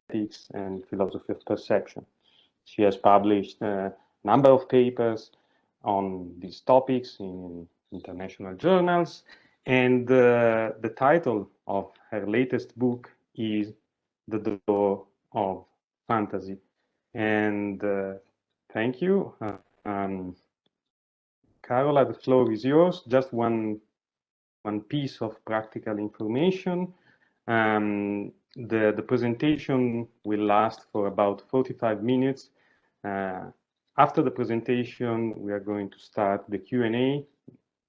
ethics and philosophy of perception. She has published a number of papers on these topics in international journals, and the title of her latest book is The Door of Fantasy. And thank you. Carola, the floor is yours. Just one piece of practical information. The presentation will last for about 45 minutes. After the presentation, we are going to start the Q&A.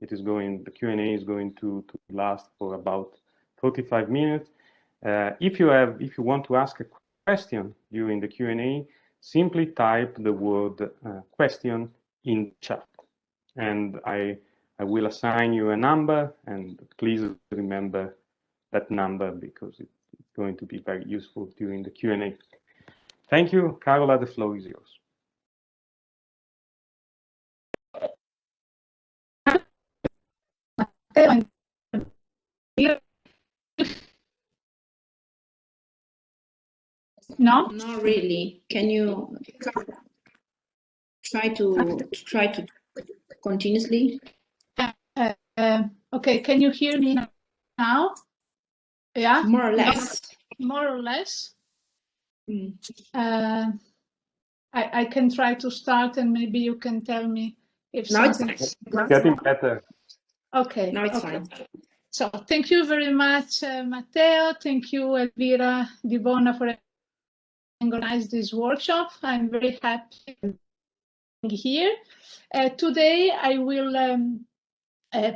The Q&A is going to last for about 45 minutes. If you want to ask a question during the Q&A, simply type the word question in the chat, and I will assign you a number, and please remember that number because it's going to be very useful during the Q&A. Thank you. Carola, the floor is yours. No, not really. Can you try to continuously? Okay, can you hear me now? Yeah, more or less. More or less. I can try to start, and maybe you can tell me if something. It's getting better. Okay. Now it's fine. So thank you very much, Matteo. Thank you, Elvira Di Bona, for organizing this workshop. I'm very happy to be here. Today, I will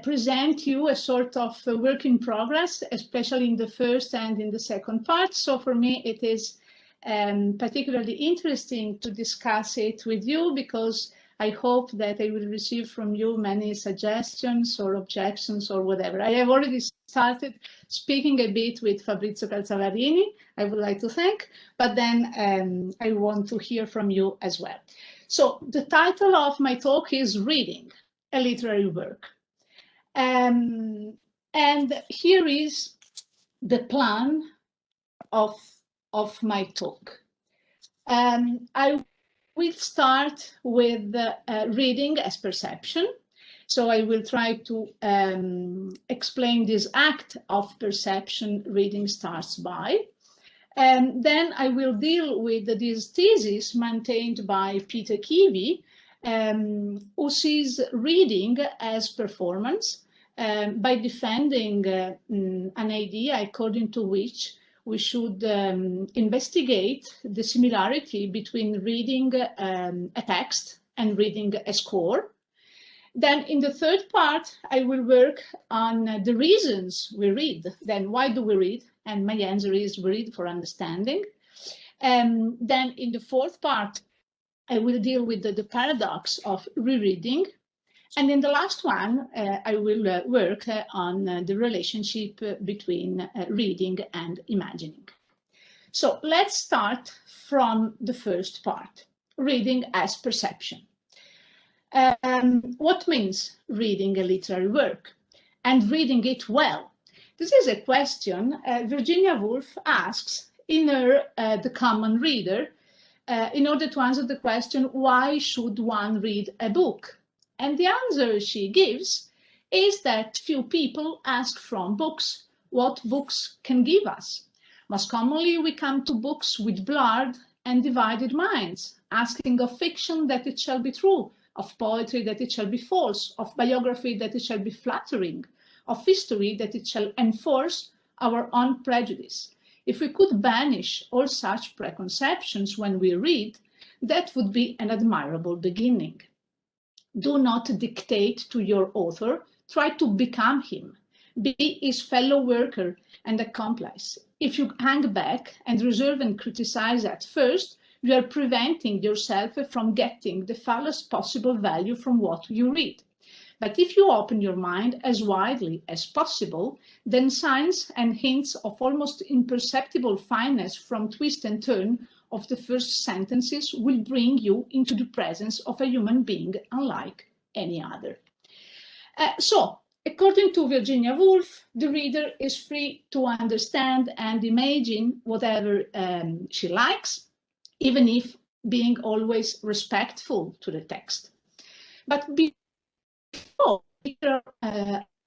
present you a sort of a work in progress, especially in the first and in the second part. So for me, it is particularly interesting to discuss it with you because I hope that I will receive from you many suggestions or objections or whatever. I have already started speaking a bit with Fabrizio Calzavarini, I would like to thank, but then I want to hear from you as well. So the title of my talk is Reading a Literary Work. And here is the plan of my talk. I will start with reading as perception. So I will try to explain this act of perception reading starts by. And then I will deal with this thesis maintained by Peter Kivi, who sees reading as performance by defending an idea according to which we should investigate the similarity between reading a text and reading a score. Then in the third part, I will work on the reasons we read. Then why do we read? And my answer is we read for understanding. Then in the fourth part, I will deal with the paradox of rereading. And in the last one, I will work on the relationship between reading and imagining. So let's start from the first part, reading as perception. What means reading a literary work and reading it well? This is a question Virginia Woolf asks in her The Common Reader in order to answer the question, why should one read a book? And the answer she gives is that few people ask from books what books can give us. Most commonly, we come to books with blurred and divided minds, asking of fiction that it shall be true, of poetry that it shall be false, of biography that it shall be flattering, of history that it shall enforce our own prejudice. If we could banish all such preconceptions when we read, that would be an admirable beginning. Do not dictate to your author, try to become him. Be his fellow worker and accomplice. If you hang back and reserve and criticize at first, you are preventing yourself from getting the fullest possible value from what you read. But if you open your mind as widely as possible, then signs and hints of almost imperceptible fineness from twist and turn of the first sentences will bring you into the presence of a human being unlike any other. So According to Virginia Woolf, the reader is free to understand and imagine whatever she likes, even if being always respectful to the text. But before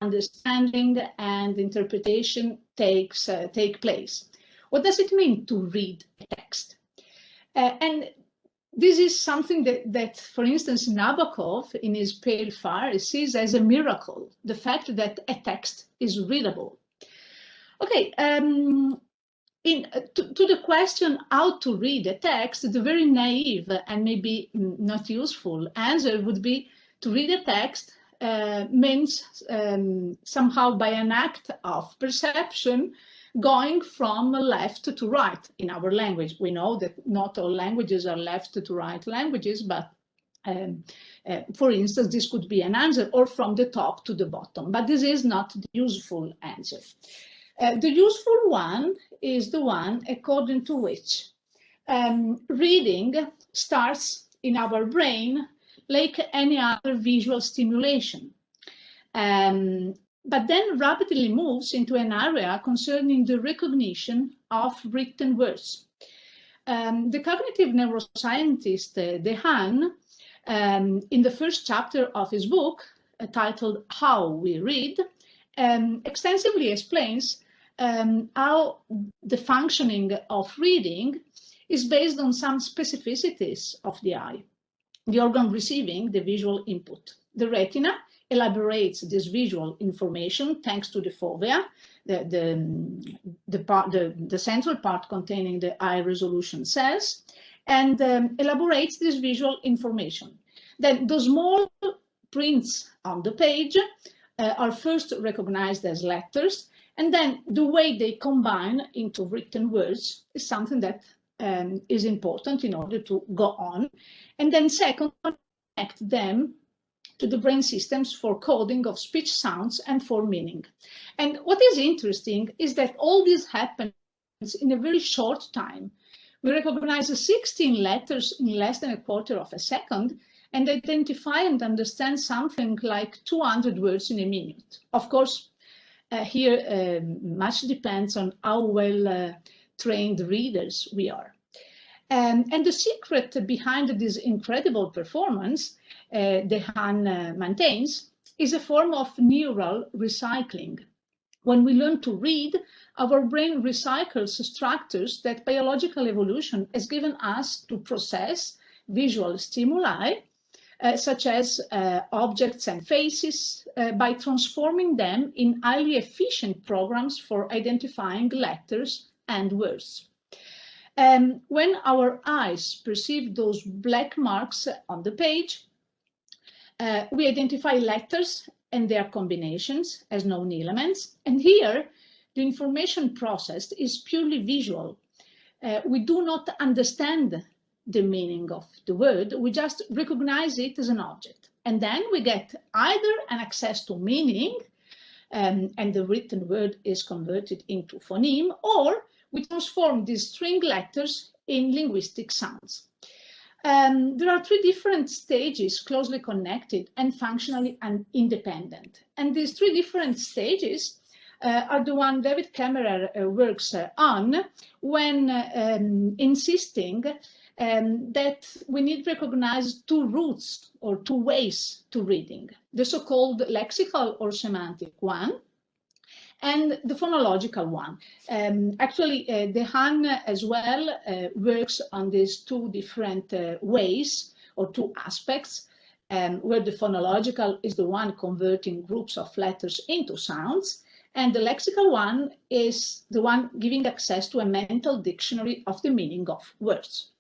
understanding and interpretation take place, what does it mean to read a text? And this is something that, for instance, Nabokov, in his Pale Fire, sees as a miracle, the fact that a text is readable. Okay, to the question how to read a text, the very naive and maybe not useful answer would be to read a text means somehow by an act of perception going from left to right in our language. We know that not all languages are left to right languages, but for instance, this could be an answer, or from the top to the bottom, but this is not the useful answer. The useful one is the one according to which reading starts in our brain like any other visual stimulation. But then rapidly moves into an area concerning the recognition of written words. The cognitive neuroscientist Dehaene, in the first chapter of his book, titled How We Read, extensively explains how the functioning of reading is based on some specificities of the eye, the organ receiving the visual input. The retina elaborates this visual information thanks to the fovea, the central part containing the high resolution cells, and elaborates this visual information. Then the small prints on the page are first recognized as letters, and then the way they combine into written words is something that is important in order to go on. And then second, connect them to the brain systems for coding of speech sounds and for meaning. And what is interesting is that all this happens in a very short time. We recognize 16 letters in less than a quarter of a second and identify and understand something like 200 words in a minute. Of course, here much depends on how well trained readers we are. And the secret behind this incredible performance, Dehaene maintains, is a form of neural recycling. When we learn to read, our brain recycles structures that biological evolution has given us to process visual stimuli, such as objects and faces, by transforming them in highly efficient programs for identifying letters and words. When our eyes perceive those black marks on the page, we identify letters and their combinations as known elements. And here, the information processed is purely visual. We do not understand the meaning of the word, we just recognize it as an object. And then we get either an access to meaning, and the written word is converted into phoneme, or we transform these string letters in linguistic sounds. There are three different stages closely connected and functionally independent. And these three different stages are the one David Kemmerer works on when insisting that we need to recognize two routes or two ways to reading, the so-called lexical or semantic one, and the phonological one. Actually, Dehaene as well works on these two different ways or two aspects, where the phonological is the one converting groups of letters into sounds, and the lexical one is the one giving access to a mental dictionary of the meaning of words.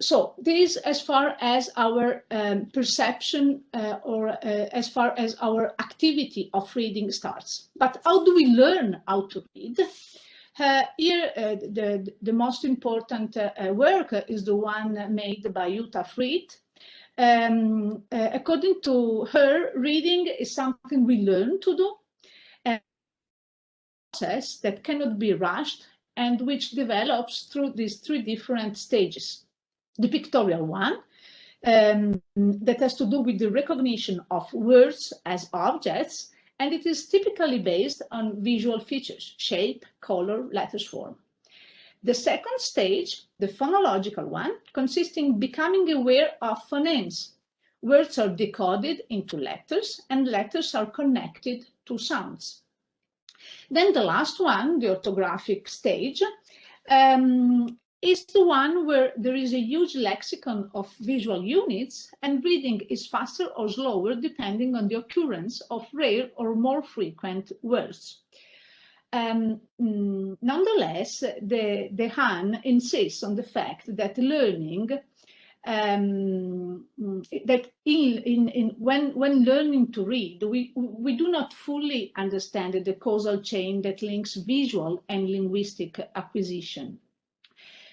So this as far as our perception or as far as our activity of reading starts. But how do we learn how to read? Here, the most important work is the one made by Jutta Fried. According to her, reading is something we learn to do, a process that cannot be rushed and which develops through these three different stages. The pictorial one, that has to do with the recognition of words as objects, and it is typically based on visual features, shape, color, letters form. The second stage, the phonological one, consists in becoming aware of phonemes. Words are decoded into letters, and letters are connected to sounds. Then the last one, the orthographic stage, is the one where there is a huge lexicon of visual units, and reading is faster or slower depending on the occurrence of rare or more frequent words. Nonetheless, the Han insists on the fact that learning, when learning to read, we do not fully understand the causal chain that links visual and linguistic acquisition.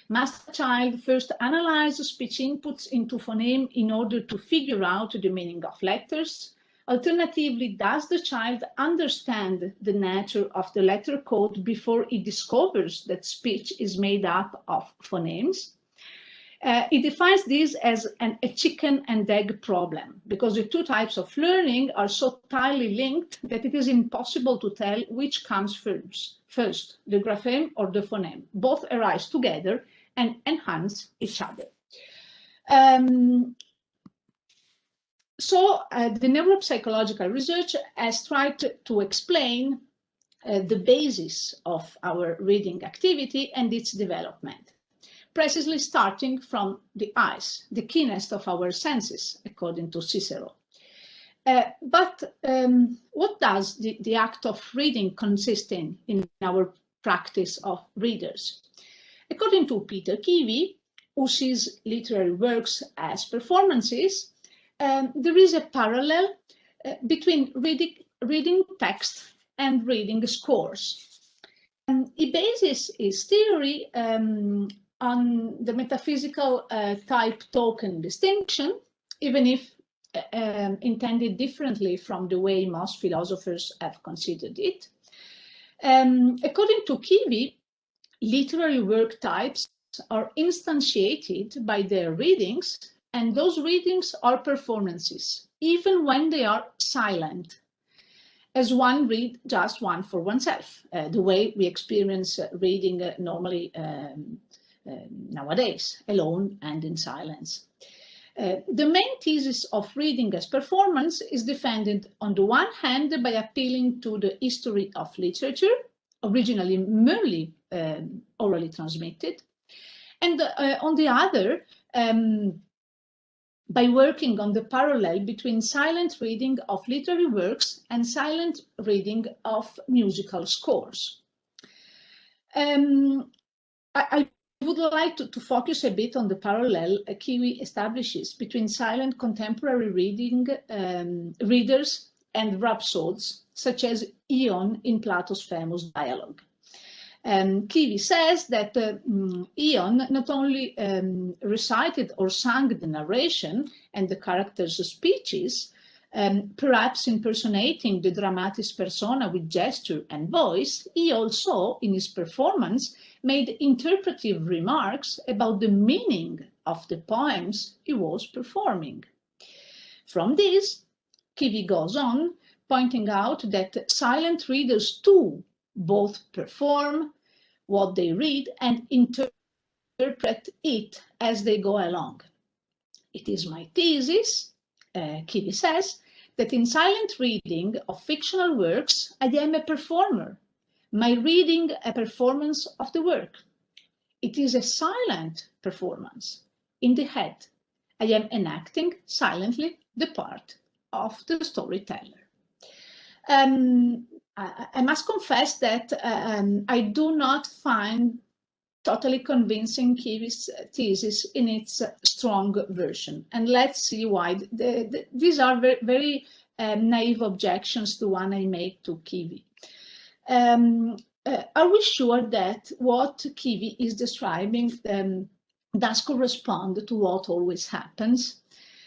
Must the child first analyze speech inputs into phoneme in order to figure out the meaning of letters? Alternatively, does the child understand the nature of the letter code before he discovers that speech is made up of phonemes? He defines this as a chicken and egg problem, because the two types of learning are so tightly linked that it is impossible to tell which comes first, the grapheme or the phoneme. Both arise together and enhance each other. So the neuropsychological research has tried to explain the basis of our reading activity and its development, precisely starting from the eyes, the keenest of our senses, according to Cicero. But what does the act of reading consist in our practice of readers? According to Peter Kiwi, who sees literary works as performances, there is a parallel between reading text and reading scores. He bases his theory on the metaphysical type token distinction, even if intended differently from the way most philosophers have considered it. According to Kiwi, literary work types are instantiated by their readings, and those readings are performances, even when they are silent, as one read just one for oneself, the way we experience reading normally nowadays, alone and in silence. The main thesis of reading as performance is defended on the one hand by appealing to the history of literature, originally merely orally transmitted, and on the other, by working on the parallel between silent reading of literary works and silent reading of musical scores. I would like to focus a bit on the parallel Kiwi establishes between silent contemporary readers and rhapsodes, such as Ion in Plato's famous dialogue. Kiwi says that Ion not only recited or sang the narration and the characters' speeches, perhaps impersonating the dramatis persona with gesture and voice, he also, in his performance, made interpretive remarks about the meaning of the poems he was performing. From this, Kiwi goes on, pointing out that silent readers too both perform what they read and interpret it as they go along. It is my thesis, Kiwi says, that in silent reading of fictional works, I am a performer, my reading a performance of the work. It is a silent performance. In the head, I am enacting silently the part of the storyteller. I must confess that I do not find totally convincing Kiwi's thesis in its strong version. And let's see why. These are very naive objections, the one I make to Kiwi. Are we sure that what Kiwi is describing does correspond to what always happens?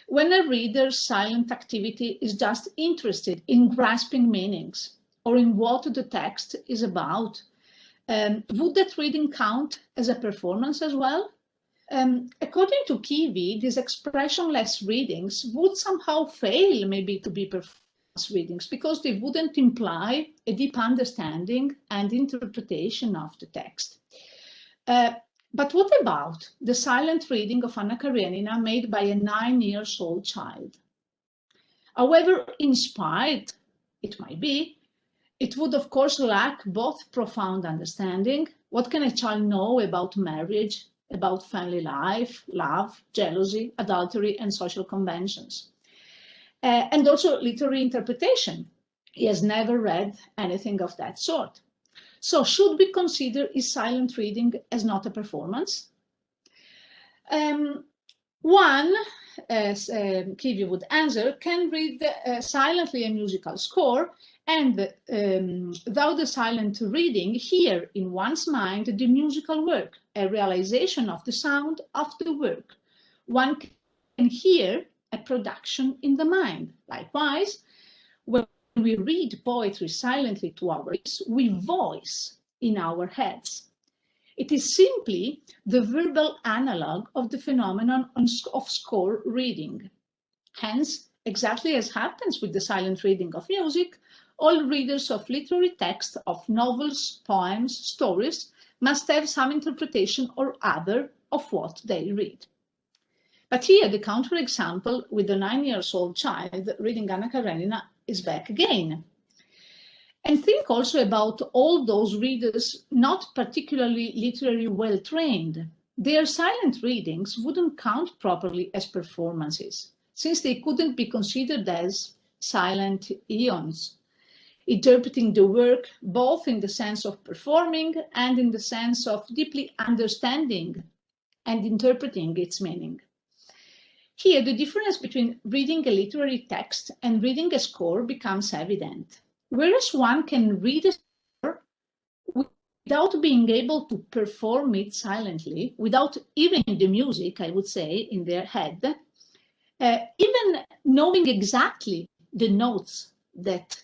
When a reader's silent activity is just interested in grasping meanings or in what the text is about, would that reading count as a performance as well? According to Kiwi, these expressionless readings would somehow fail maybe to be performance readings because they wouldn't imply a deep understanding and interpretation of the text. But what about the silent reading of Anna Karenina made by a 9-year-old child? However inspired it might be, it would of course lack both profound understanding. What can a child know about marriage, about family life, love, jealousy, adultery, and social conventions? And also literary interpretation. He has never read anything of that sort. So should we consider his silent reading as not a performance? One, as Kiwi would answer, can read silently a musical score and without the silent reading, hear in one's mind the musical work, a realization of the sound of the work. One can hear a production in the mind. Likewise, when we read poetry silently to our ears, we voice in our heads. It is simply the verbal analog of the phenomenon of score reading. Hence, exactly as happens with the silent reading of music, all readers of literary text, of novels, poems, stories, must have some interpretation or other of what they read. But here the counterexample with the 9-year-old child reading Anna Karenina is back again. And think also about all those readers not particularly literally well trained. Their silent readings wouldn't count properly as performances, since they couldn't be considered as silent eons, interpreting the work both in the sense of performing and in the sense of deeply understanding and interpreting its meaning. Here, the difference between reading a literary text and reading a score becomes evident. Whereas one can read a score without being able to perform it silently, without hearing the music, I would say, in their head, even knowing exactly the notes that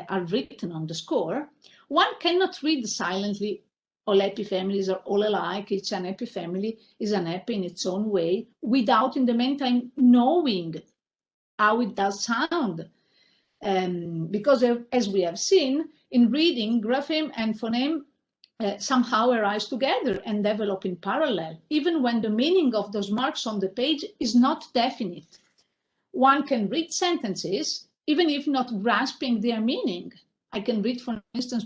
are written on the score, one cannot read silently all happy families are all alike, each unhappy family is unhappy in its own way, without in the meantime knowing how it does sound. Because as we have seen, in reading, grapheme and phoneme somehow arise together and develop in parallel, even when the meaning of those marks on the page is not definite. One can read sentences, even if not grasping their meaning. I can read, for instance,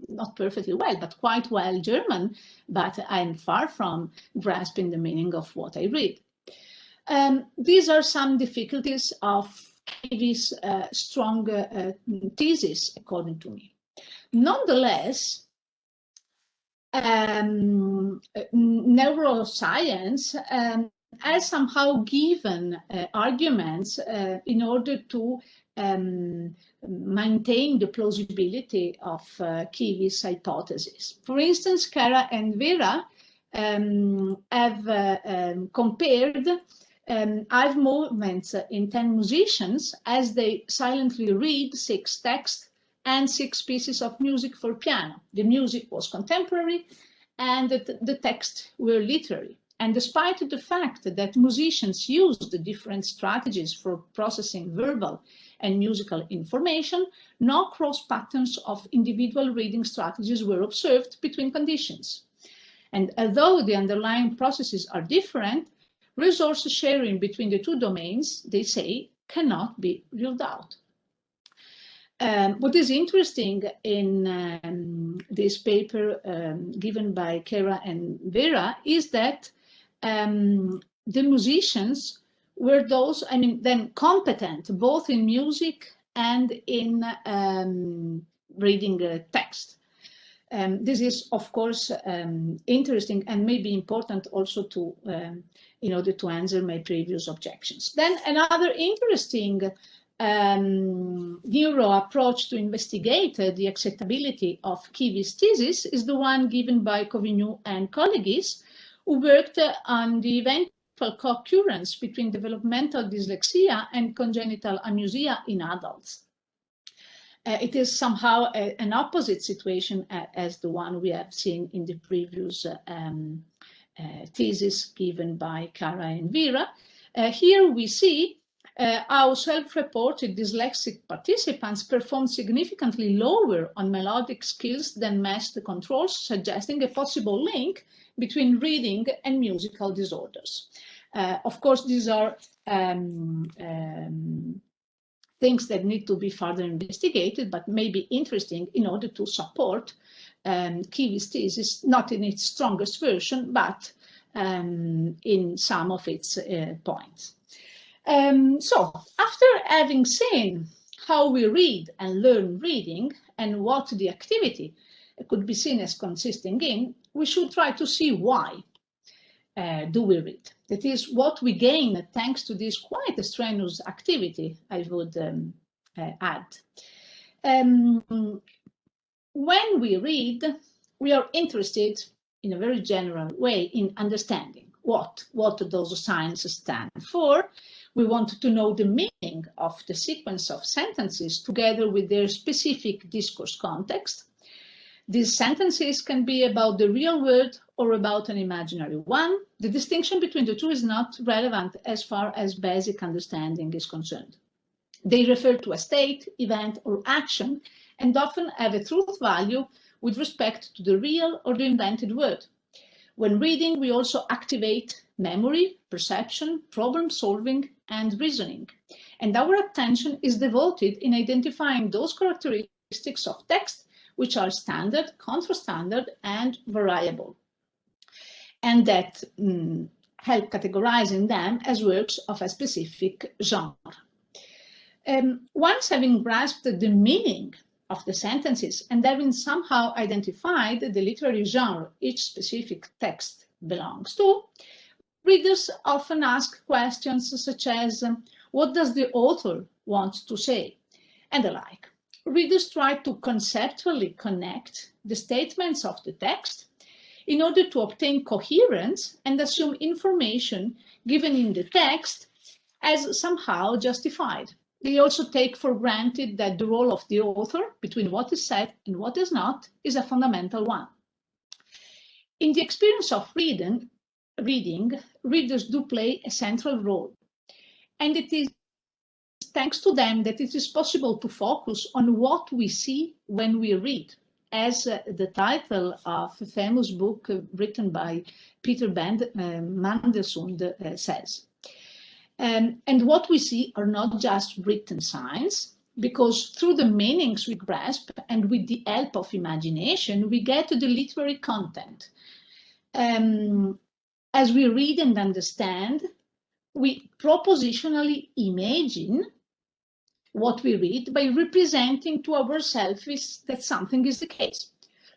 not perfectly well, but quite well German, but I'm far from grasping the meaning of what I read. These are some difficulties of Kiwi's strong thesis, according to me. Nonetheless, neuroscience has somehow given arguments in order to maintain the plausibility of Kiwi's hypothesis. For instance, Cara and Vera have compared eye movements in 10 musicians as they silently read 6 texts and 6 pieces of music for piano. The music was contemporary and the texts were literary. And despite the fact that musicians used different strategies for processing verbal and musical information, no cross patterns of individual reading strategies were observed between conditions. And although the underlying processes are different, resource sharing between the two domains, they say, cannot be ruled out. What is interesting in this paper given by Cara and Vera is that the musicians were those, then competent both in music and in reading text. This is, of course, interesting and maybe important also to, in order to answer my previous objections. Then another interesting neuro approach to investigate the acceptability of Kiwi's thesis is the one given by Covignou and colleagues, who worked on the eventual co-occurrence between developmental dyslexia and congenital amusia in adults. It is somehow an opposite situation as the one we have seen in the previous thesis given by Cara and Vera. Here we see how self-reported dyslexic participants perform significantly lower on melodic skills than matched controls, suggesting a possible link between reading and musical disorders. Of course, these are things that need to be further investigated, but may be interesting in order to support Kiwi's thesis, not in its strongest version, but in some of its points. So after having seen how we read and learn reading and what the activity could be seen as consisting in, we should try to see why do we read. That is, what we gain thanks to this quite strenuous activity, I would add. When we read, we are interested in a very general way in understanding what those signs stand for. We want to know the meaning of the sequence of sentences together with their specific discourse context. These sentences can be about the real world or about an imaginary one. The distinction between the two is not relevant as far as basic understanding is concerned. They refer to a state, event, or action, and often have a truth value with respect to the real or the invented world. When reading, we also activate memory, perception, problem solving, and reasoning. And our attention is devoted in identifying those characteristics of text which are standard, contra-standard, and variable, and that help categorizing them as works of a specific genre. Once having grasped the meaning of the sentences and having somehow identified the literary genre each specific text belongs to, readers often ask questions such as, what does the author want to say? And the like. Readers try to conceptually connect the statements of the text in order to obtain coherence and assume information given in the text as somehow justified. They also take for granted that the role of the author between what is said and what is not is a fundamental one. In the experience of reading, readers do play a central role, and it is thanks to them that it is possible to focus on what we see when we read, as the title of a famous book written by Peter Mandelson says. And what we see are not just written signs, because through the meanings we grasp and with the help of imagination, we get to the literary content. As we read and understand, we propositionally imagine what we read by representing to ourselves that something is the case.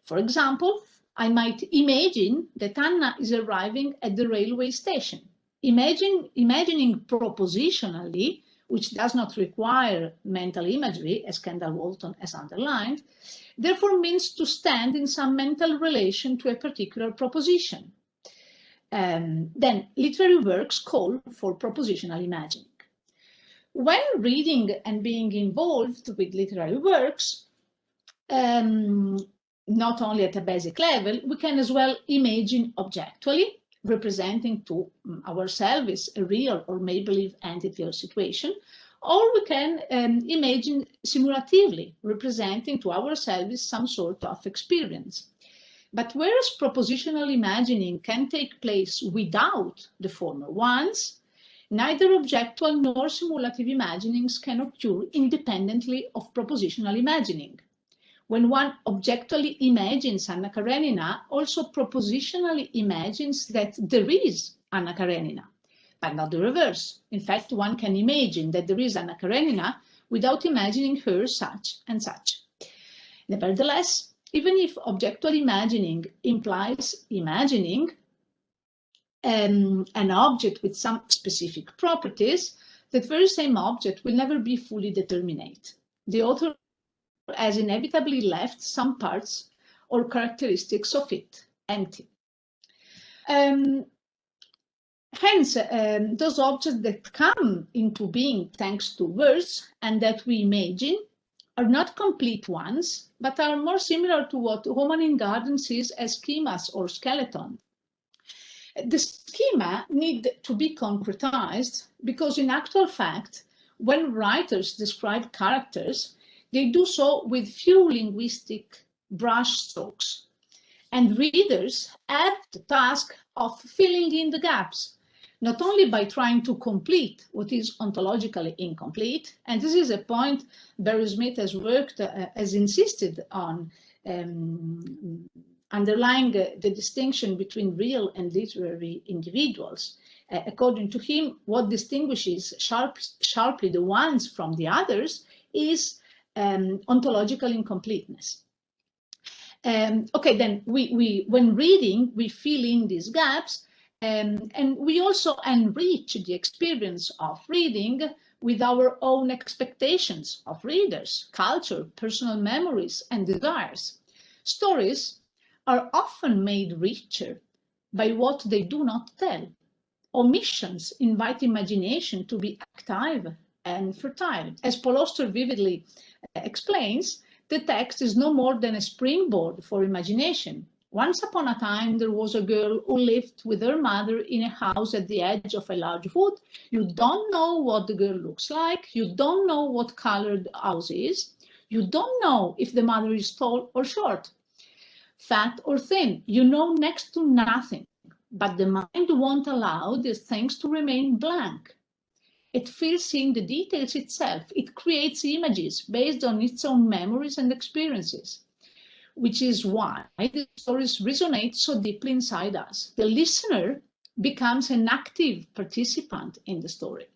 For example, I might imagine that Anna is arriving at the railway station. Imagining propositionally, which does not require mental imagery, as Kendall Walton has underlined, therefore means to stand in some mental relation to a particular proposition. Then literary works call for propositional imagining. When reading and being involved with literary works, not only at a basic level, we can as well imagine objectively, representing to ourselves a real or make-believe entity or situation, or we can imagine simulatively, representing to ourselves some sort of experience. But whereas propositional imagining can take place without the former ones, neither objectual nor simulative imaginings can occur independently of propositional imagining. When one objectively imagines Anna Karenina, also propositionally imagines that there is Anna Karenina, but not the reverse. In fact, one can imagine that there is Anna Karenina without imagining her such and such. Nevertheless, even if objectual imagining implies imagining an object with some specific properties, that very same object will never be fully determinate. The author has inevitably left some parts or characteristics of it empty. Hence, those objects that come into being thanks to words and that we imagine are not complete ones, but are more similar to what Roman Ingarden sees as schemas or skeleton. The schema need to be concretized because in actual fact, when writers describe characters, they do so with few linguistic brushstrokes. And readers have the task of filling in the gaps, not only by trying to complete what is ontologically incomplete, and this is a point Barry Smith has insisted on, underlying the distinction between real and literary individuals. According to him, what distinguishes sharply the ones from the others is ontological incompleteness. Okay, then when reading, we fill in these gaps, and we also enrich the experience of reading with our own expectations of readers, culture, personal memories, and desires. Stories are often made richer by what they do not tell. Omissions invite imagination to be active and fertile. As Paul Auster vividly explains, the text is no more than a springboard for imagination. Once upon a time, there was a girl who lived with her mother in a house at the edge of a large wood. You don't know what the girl looks like. You don't know what color the house is. You don't know if the mother is tall or short, fat or thin. You know next to nothing, but the mind won't allow these things to remain blank. It fills in the details itself. It creates images based on its own memories and experiences, which is why the stories resonate so deeply inside us. The listener becomes an active participant in the story.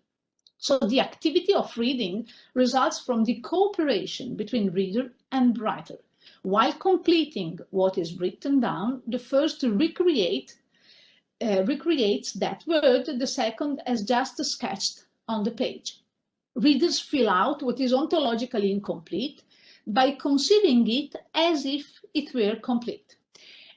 So the activity of reading results from the cooperation between reader and writer. While completing what is written down, the first recreates that word, the second has just sketched on the page. Readers fill out what is ontologically incomplete by conceiving it as if it were complete.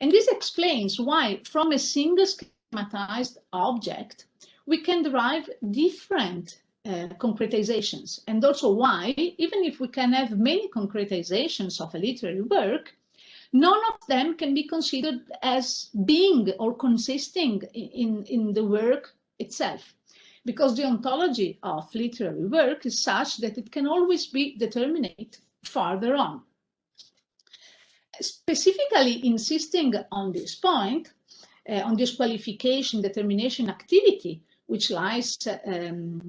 And this explains why from a single schematized object, we can derive different concretizations, and also why, even if we can have many concretizations of a literary work, none of them can be considered as being or consisting in the work itself, because the ontology of literary work is such that it can always be determinate farther on. Specifically insisting on this point, on this qualification, determination activity, which lies in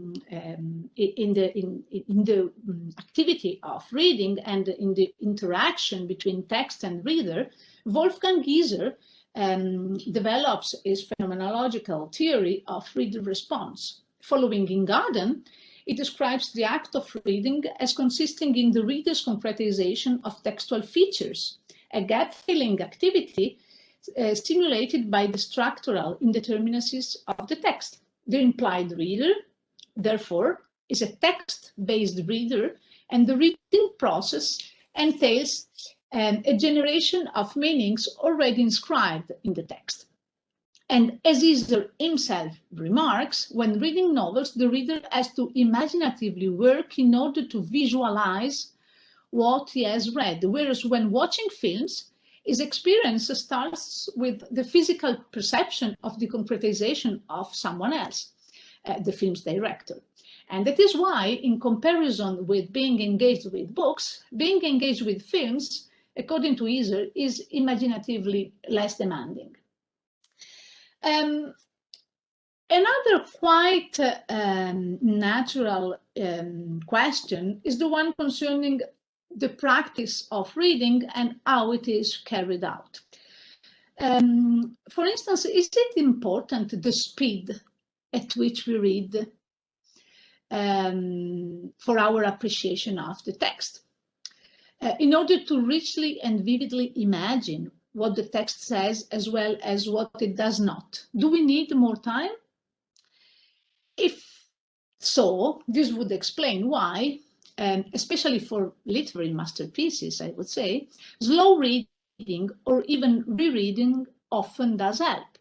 the activity of reading and in the interaction between text and reader, Wolfgang Gieser develops his phenomenological theory of reader response. Following Ingarden, it describes the act of reading as consisting in the reader's concretization of textual features, a gap-filling activity stimulated by the structural indeterminacies of the text. The implied reader, therefore, is a text-based reader, and the reading process entails a generation of meanings already inscribed in the text. And as Gieser himself remarks, when reading novels, the reader has to imaginatively work in order to visualize what he has read, whereas when watching films, his experience starts with the physical perception of the concretization of someone else, the film's director. And that is why, in comparison with being engaged with books, being engaged with films, according to Gieser, is imaginatively less demanding. Another quite natural question is the one concerning the practice of reading and how it is carried out. For instance, is it important the speed at which we read for our appreciation of the text? In order to richly and vividly imagine what the text says as well as what it does not, do we need more time? If so, this would explain why, especially for literary masterpieces, I would say, slow reading or even rereading often does help.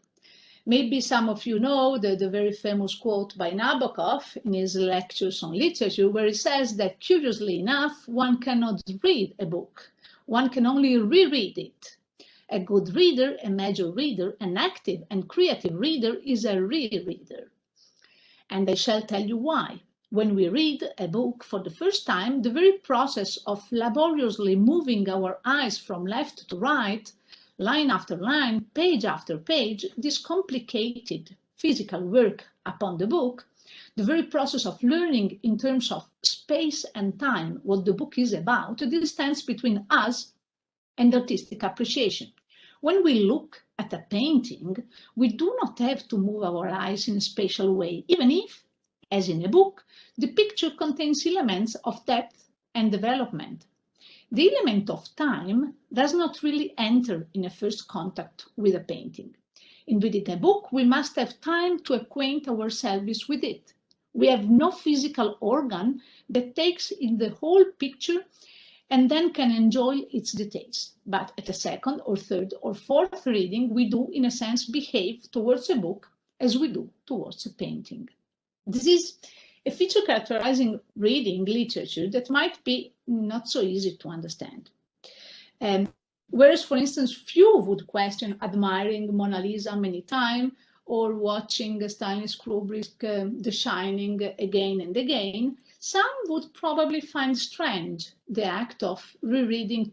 Maybe some of you know the very famous quote by Nabokov in his lectures on literature, where he says that, curiously enough, one cannot read a book, one can only reread it. A good reader, a major reader, an active and creative reader is a rereader. And I shall tell you why. When we read a book for the first time, the very process of laboriously moving our eyes from left to right, line after line, page after page, this complicated physical work upon the book, the very process of learning in terms of space and time what the book is about, this stands between us and artistic appreciation. When we look at a painting, we do not have to move our eyes in a spatial way, even if, as in a book, the picture contains elements of depth and development. The element of time does not really enter in a first contact with a painting. In reading a book, we must have time to acquaint ourselves with it. We have no physical organ that takes in the whole picture and then can enjoy its details. But at a second or third or fourth reading, we do, in a sense, behave towards a book as we do towards a painting. This is a feature characterizing reading literature that might be not so easy to understand. Whereas, for instance, few would question admiring Mona Lisa many times or watching Stanley Kubrick The Shining again and again, some would probably find strange the act of rereading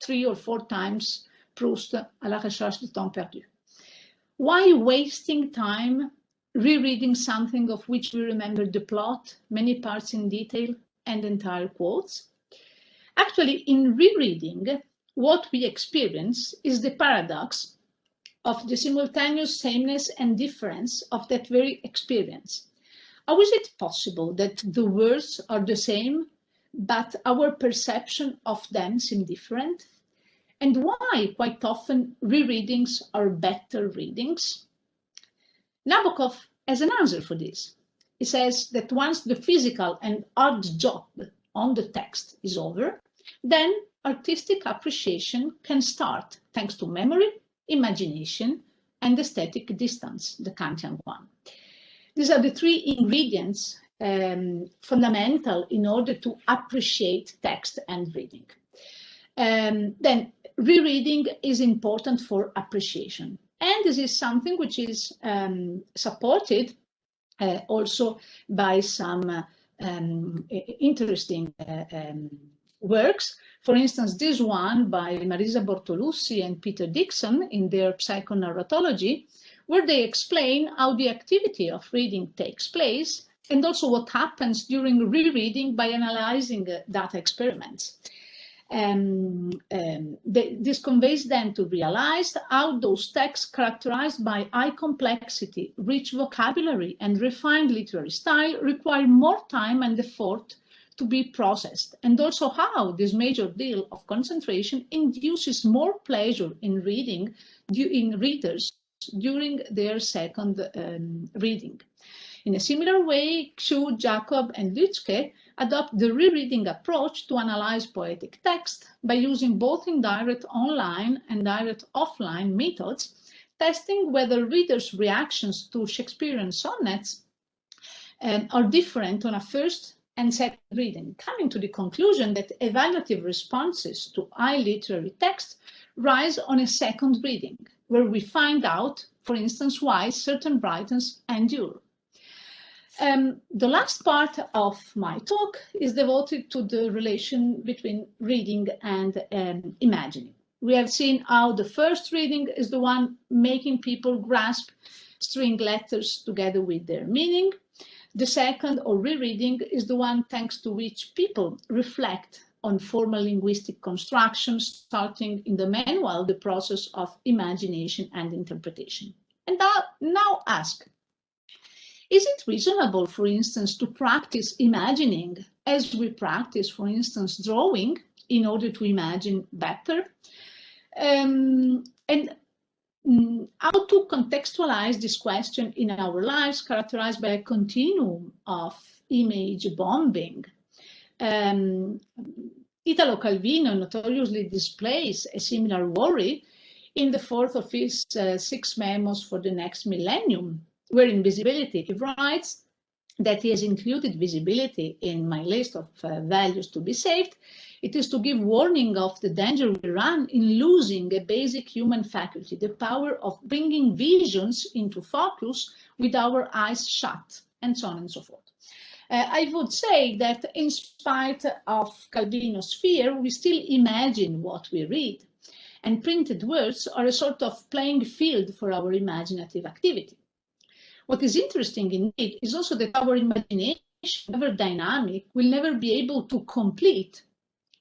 3 or 4 times Proust à la recherche du temps perdu. Why wasting time rereading something of which we remember the plot, many parts in detail, and entire quotes? Actually, in rereading, what we experience is the paradox of the simultaneous sameness and difference of that very experience. How is it possible that the words are the same, but our perception of them seem different? And why, quite often, rereadings are better readings? Nabokov has an answer for this. He says that once the physical and art job on the text is over, then artistic appreciation can start, thanks to memory, imagination, and aesthetic distance, the Kantian one. These are the 3 ingredients fundamental in order to appreciate text and reading. Then rereading is important for appreciation. And this is something which is supported also by some interesting works. For instance, this one by Marisa Bortolussi and Peter Dixon in their psychonarratology, where they explain how the activity of reading takes place and also what happens during rereading by analyzing data experiments. This conveys them to realize how those texts characterized by high complexity, rich vocabulary, and refined literary style require more time and effort to be processed, and also how this major deal of concentration induces more pleasure in reading in readers during their second reading. In a similar way, Xu, Jacob, and Lütke adopt the rereading approach to analyze poetic text by using both indirect online and direct offline methods, testing whether readers' reactions to Shakespearean sonnets are different on a first and second reading, coming to the conclusion that evaluative responses to high literary text rise on a second reading, where we find out, for instance, why certain writings endure. The last part of my talk is devoted to the relation between reading and imagining. We have seen how the first reading is the one making people grasp string letters together with their meaning. The second, or rereading, is the one thanks to which people reflect on formal linguistic constructions, starting in the manual the process of imagination and interpretation. And now ask, is it reasonable, for instance, to practice imagining as we practice, for instance, drawing in order to imagine better? How to contextualize this question in our lives, characterized by a continuum of image bombing. Italo Calvino notoriously displays a similar worry in the 4th of his 6 memos for the next millennium, where in Visibility he writes, that has included visibility in my list of values to be saved, it is to give warning of the danger we run in losing a basic human faculty, the power of bringing visions into focus with our eyes shut, and so on and so forth. I would say that in spite of Calvino's fear, we still imagine what we read, and printed words are a sort of playing field for our imaginative activity. What is interesting indeed is also that our imagination, ever dynamic, will never be able to complete,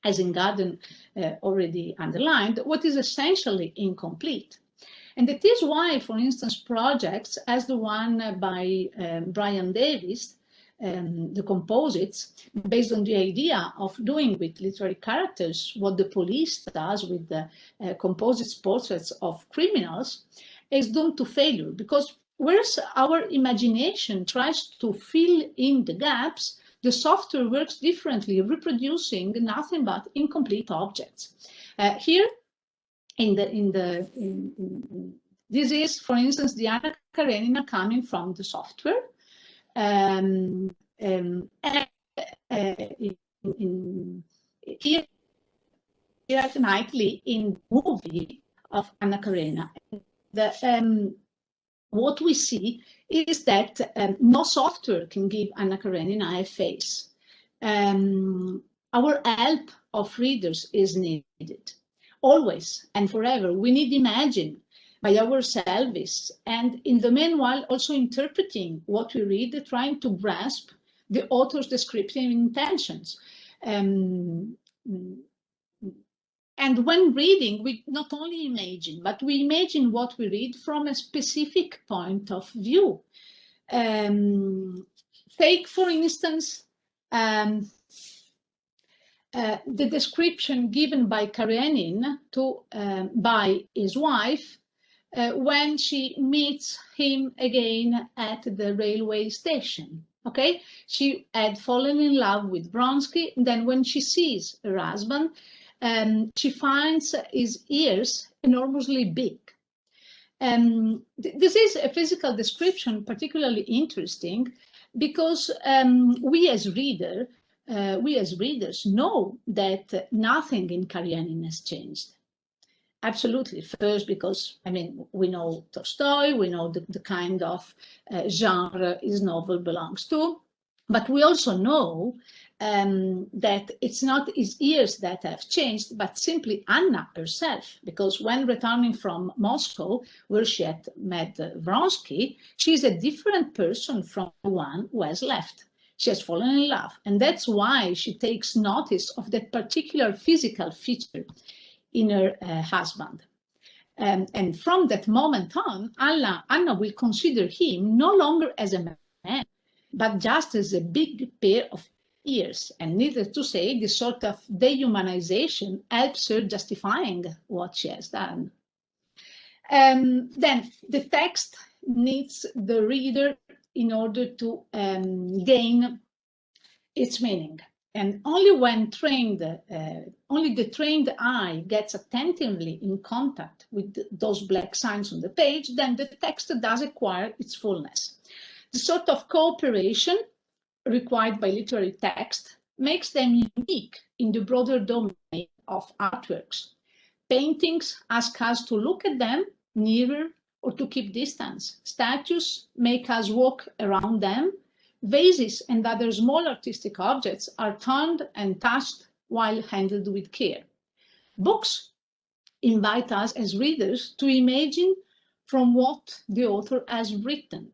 as in Garden already underlined, what is essentially incomplete. And that is why, for instance, projects as the one by Brian Davis, the composites, based on the idea of doing with literary characters what the police does with the composite portraits of criminals, is doomed to failure, because whereas our imagination tries to fill in the gaps, the software works differently, reproducing nothing but incomplete objects. Here, this is, for instance, the Anna Karenina coming from the software. Here, Knightley in the movie of Anna Karenina. What we see is that no software can give Anna Karenina a face. Our help of readers is needed. Always and forever, we need imagine by ourselves, and in the meanwhile also interpreting what we read, trying to grasp the author's descriptive intentions. And when reading, we not only imagine, but we imagine what we read from a specific point of view. Take, for instance, the description given by Karenin by his wife when she meets him again at the railway station. Okay, she had fallen in love with Vronsky. Then when she sees her husband, she finds his ears enormously big. This is a physical description particularly interesting because we as readers know that nothing in Karenin has changed. Absolutely. First, because, I mean, we know Tolstoy, we know the kind of genre his novel belongs to, but we also know that it's not his ears that have changed, but simply Anna herself, because when returning from Moscow, where she had met Vronsky, she's a different person from the one who has left. She has fallen in love, and that's why she takes notice of that particular physical feature in her husband. And from that moment on, Anna will consider him no longer as a man, but just as a big pair of ears. And needless to say, this sort of dehumanization helps her justifying what she has done. Then the text needs the reader in order to gain its meaning. And only when only the trained eye gets attentively in contact with those black signs on the page, then the text does acquire its fullness. The sort of cooperation required by literary text makes them unique in the broader domain of artworks. Paintings ask us to look at them nearer or to keep distance. Statues make us walk around them. Vases and other small artistic objects are turned and touched while handled with care. Books invite us as readers to imagine from what the author has written.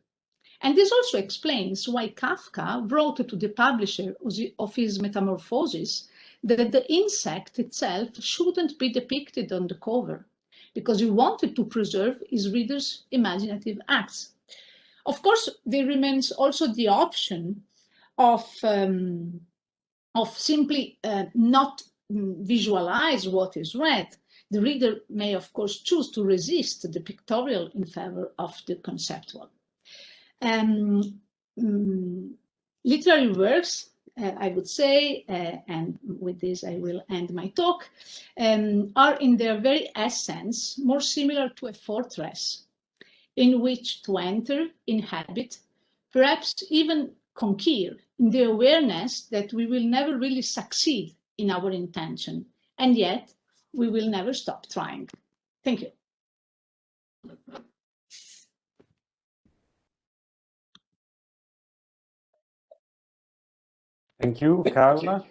And this also explains why Kafka wrote to the publisher of his Metamorphoses that the insect itself shouldn't be depicted on the cover, because he wanted to preserve his readers' imaginative acts. Of course, there remains also the option of simply not visualize what is read. The reader may, of course, choose to resist the pictorial in favor of the conceptual. Literary works, I would say, and with this I will end my talk, are in their very essence more similar to a fortress in which to enter, inhabit, perhaps even conquer, in the awareness that we will never really succeed in our intention, and yet we will never stop trying. Thank you. Thank you, Carola.